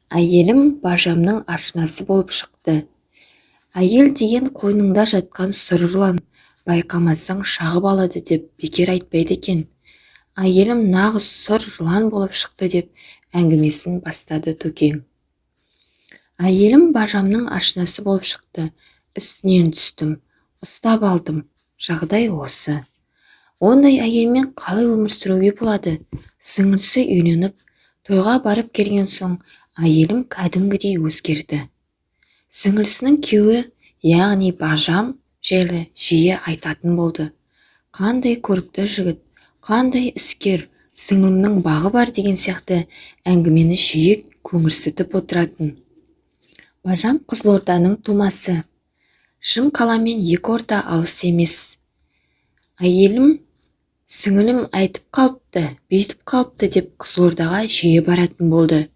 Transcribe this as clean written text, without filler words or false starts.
Әйелім бажамның ашынасы болып шықты. Әйел деген қойныңда жатқан сұр жылан, байқамасаң шағып алады деп бекер айтпайды екен. Әйелім нағыз сұр жылан болып шықты деп әңгімесін бастады Төкең. Әйелім бажамның ашынасы болып шықты. Үстінен түстім, ұстап алдым. Жағдай осы. Ондай әйелмен қалай өмір сүруге болады? Сіңілісі үйленіп, тойға барып келген соң, әйелім кәдімгідей өзгерді. Сіңілісінің күйеуі, яғни бажам жайлы жиі айтатын болды. Қандай көрікті жігіт, қандай іскер, сіңілімнің бағы бар деген сияқты әңгімені жиі көңірсітіп отыратын. Бажам Қызылорданың тумасы. Шым қаламен екі орта алыс емес. Әйелім, сіңілім айтып қалыпты, бүйтіп қалыпты деп Қызылордаға жиі баратын болды.